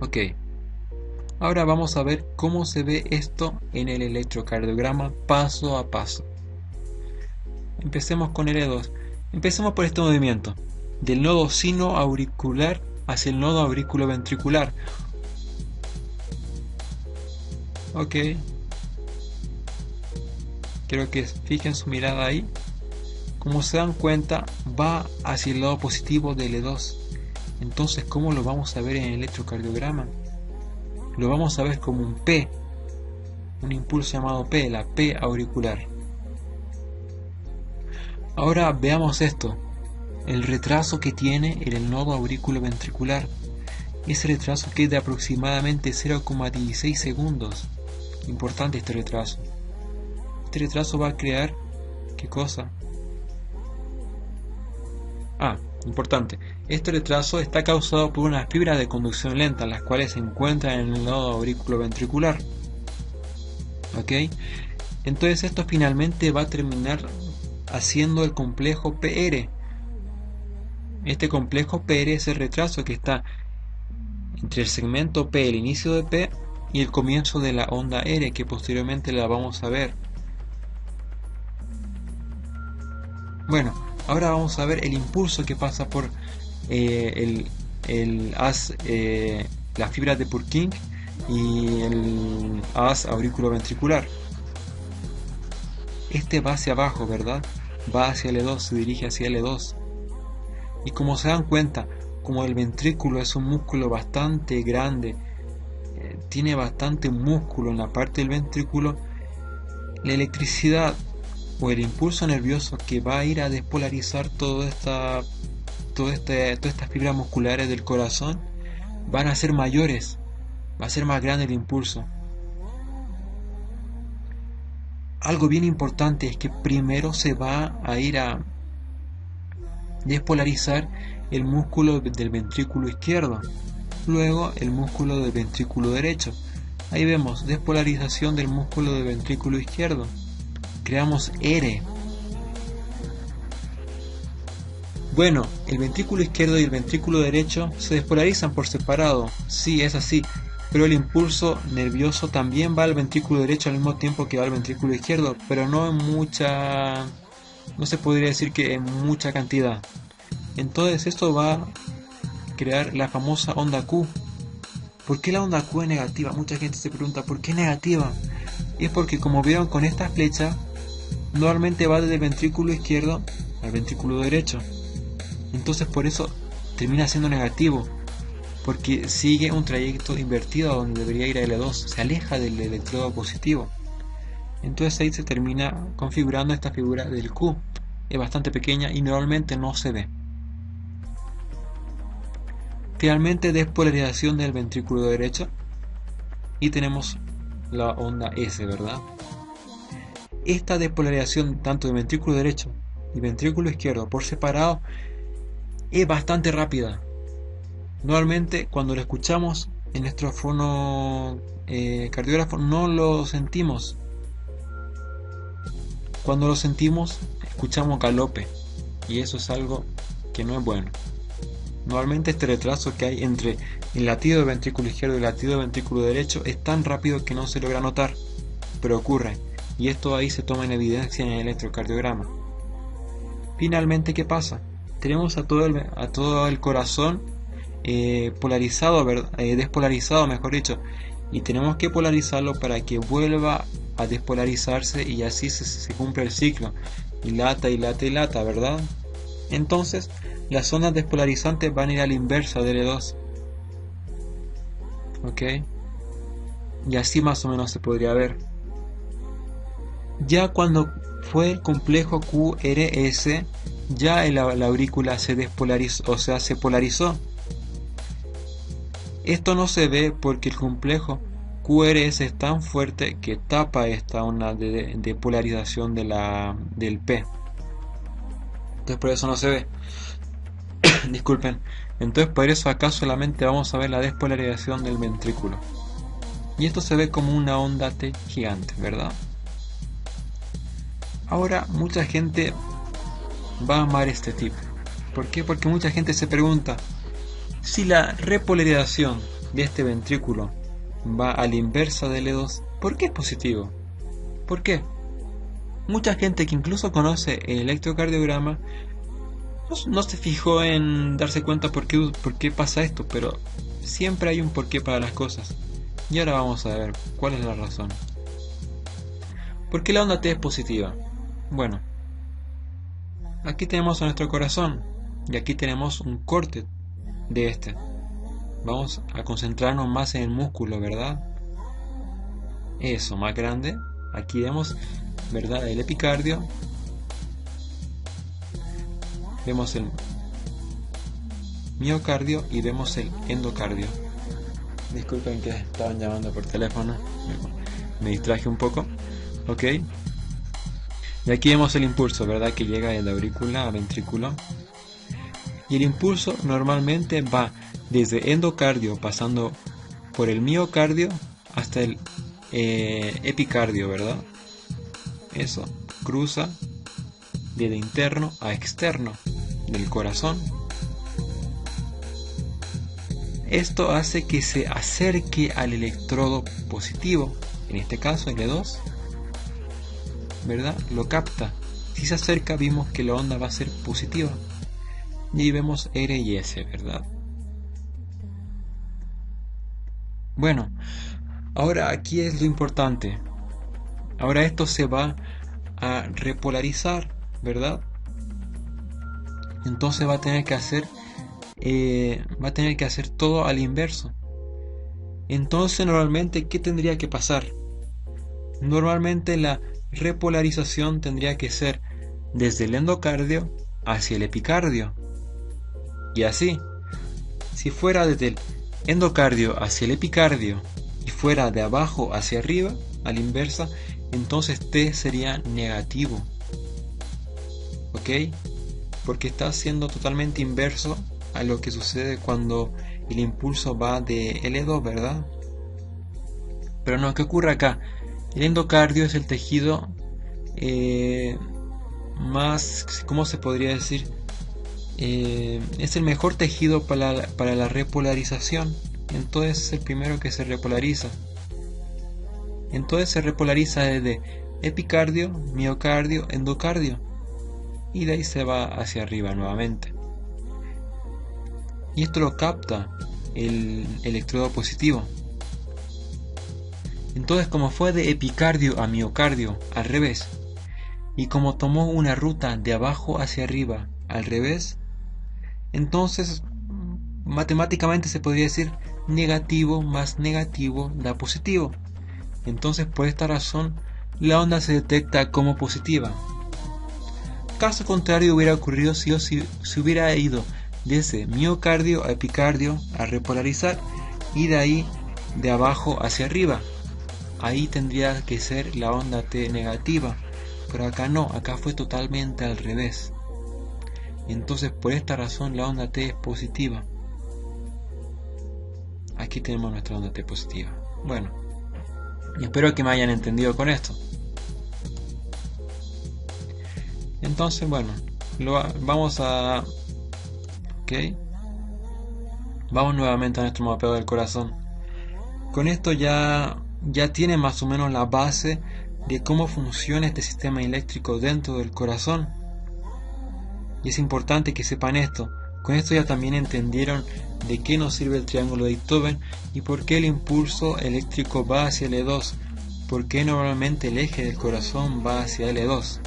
Ok, ahora vamos a ver cómo se ve esto en el electrocardiograma paso a paso. Empecemos con L2. Empecemos por este movimiento, del nodo sinoauricular hacia el nodo auriculoventricular. Ok, quiero que fijen su mirada ahí. Como se dan cuenta, va hacia el lado positivo de L2. Entonces, ¿cómo lo vamos a ver en el electrocardiograma? Lo vamos a ver como un P, un impulso llamado P, la P auricular. Ahora veamos esto, el retraso que tiene en el nodo auriculoventricular. Ese retraso que es de aproximadamente 0,16 segundos. Importante este retraso. Este retraso va a crear... ¿Qué cosa? Importante. Este retraso está causado por unas fibras de conducción lenta, las cuales se encuentran en el nodo auriculoventricular. ¿Ok? Entonces esto finalmente va a terminar haciendo el complejo PR. Este complejo PR es el retraso que está entre el segmento P, el inicio de P, y el comienzo de la onda R, que posteriormente la vamos a ver. Bueno, ahora vamos a ver el impulso que pasa por las fibras de Purkinje y el haz auriculoventricular. Este va hacia abajo, ¿verdad? Va hacia L2, se dirige hacia L2. Y como se dan cuenta, como el ventrículo es un músculo bastante grande, tiene bastante músculo en la parte del ventrículo, la electricidad o el impulso nervioso que va a ir a despolarizar todas estas fibras musculares del corazón van a ser mayores, va a ser más grande el impulso. Algo bien importante es que primero se va a ir a despolarizar el músculo del ventrículo izquierdo, luego el músculo del ventrículo derecho. Ahí vemos despolarización del músculo del ventrículo izquierdo. Creamos R. Bueno, el ventrículo izquierdo y el ventrículo derecho se despolarizan por separado, sí, es así, pero el impulso nervioso también va al ventrículo derecho al mismo tiempo que va al ventrículo izquierdo, pero no en mucha... no se podría decir que en mucha cantidad. Entonces esto va a crear la famosa onda Q. ¿Por qué la onda Q es negativa? Mucha gente se pregunta, ¿por qué es negativa? Y es porque, como vieron con esta flecha, normalmente va desde el ventrículo izquierdo al ventrículo derecho. Entonces por eso termina siendo negativo, porque sigue un trayecto invertido a donde debería ir a L2, se aleja del electrodo positivo. Entonces ahí se termina configurando esta figura del Q. Es bastante pequeña y normalmente no se ve. Finalmente, despolarización del ventrículo derecho y tenemos la onda S, ¿verdad? Esta despolarización tanto del ventrículo derecho y ventrículo izquierdo por separado es bastante rápida. Normalmente cuando lo escuchamos en nuestro fono cardiógrafo no lo sentimos. Cuando lo sentimos escuchamos galope y eso es algo que no es bueno. Normalmente este retraso que hay entre el latido del ventrículo izquierdo y el latido del ventrículo derecho es tan rápido que no se logra notar, pero ocurre, y esto ahí se toma en evidencia en el electrocardiograma. Finalmente, ¿qué pasa? Tenemos a todo el corazón polarizado, despolarizado, mejor dicho, y tenemos que polarizarlo para que vuelva a despolarizarse y así se cumple el ciclo, y lata y lata y lata, ¿verdad? Entonces, las ondas despolarizantes van a ir a la inversa de L2. ¿Ok? Y así más o menos se podría ver. Ya cuando fue el complejo QRS, ya la aurícula se despolarizó, o sea, se polarizó. Esto no se ve porque el complejo QRS es tan fuerte que tapa esta onda de polarización del P. Entonces por eso no se ve. Disculpen. Entonces por eso acá solamente vamos a ver la despolarización del ventrículo. Y esto se ve como una onda T gigante, ¿verdad? Ahora mucha gente va a amar este tip. ¿Por qué? Porque mucha gente se pregunta si la repolarización de este ventrículo va a la inversa del L2, ¿por qué es positivo? ¿Por qué? Mucha gente que incluso conoce el electrocardiograma no se fijó en darse cuenta por qué pasa esto, pero siempre hay un porqué para las cosas. Y ahora vamos a ver cuál es la razón. ¿Por qué la onda T es positiva? Bueno, aquí tenemos a nuestro corazón y aquí tenemos un corte de este. Vamos a concentrarnos más en el músculo, ¿verdad? Eso, más grande. Aquí vemos, ¿verdad?, el epicardio. Vemos el miocardio y vemos el endocardio. Disculpen que estaban llamando por teléfono, me distraje un poco. Ok. Y aquí vemos el impulso, ¿verdad?, que llega de la aurícula a ventrículo. Y el impulso normalmente va desde endocardio pasando por el miocardio hasta el epicardio, ¿verdad? Eso, cruza desde interno a externo del corazón. Esto hace que se acerque al electrodo positivo, en este caso L2, ¿verdad? Lo capta. Si se acerca, vimos que la onda va a ser positiva. Y vemos R y S, ¿verdad? Bueno, ahora aquí es lo importante. Ahora esto se va a repolarizar, ¿verdad? Entonces va a tener que hacer todo al inverso. Entonces normalmente, ¿qué tendría que pasar? Normalmente la repolarización tendría que ser desde el endocardio hacia el epicardio. Y así, si fuera desde el endocardio hacia el epicardio y fuera de abajo hacia arriba, a la inversa, entonces T sería negativo. ¿Ok? Porque está siendo totalmente inverso a lo que sucede cuando el impulso va de L2, ¿verdad? Pero no, ¿qué ocurre acá? El endocardio es el tejido más, ¿cómo se podría decir? Es el mejor tejido para la repolarización. Entonces es el primero que se repolariza. Entonces se repolariza desde epicardio, miocardio, endocardio. Y de ahí se va hacia arriba nuevamente. Y esto lo capta el electrodo positivo. Entonces, como fue de epicardio a miocardio al revés, y como tomó una ruta de abajo hacia arriba al revés, entonces matemáticamente se podría decir negativo más negativo da positivo. Entonces, por esta razón, la onda se detecta como positiva. Caso contrario hubiera ocurrido si hubiera ido desde miocardio a epicardio a repolarizar y de ahí de abajo hacia arriba. Ahí tendría que ser la onda T negativa, pero acá no, acá fue totalmente al revés. Entonces por esta razón la onda T es positiva. Aquí tenemos nuestra onda T positiva. Bueno, espero que me hayan entendido con esto. Entonces, bueno, vamos a... Ok. Vamos nuevamente a nuestro mapeo del corazón. Con esto ya tiene más o menos la base de cómo funciona este sistema eléctrico dentro del corazón. Y es importante que sepan esto. Con esto ya también entendieron de qué nos sirve el triángulo de Einthoven y por qué el impulso eléctrico va hacia L2. Por qué normalmente el eje del corazón va hacia L2.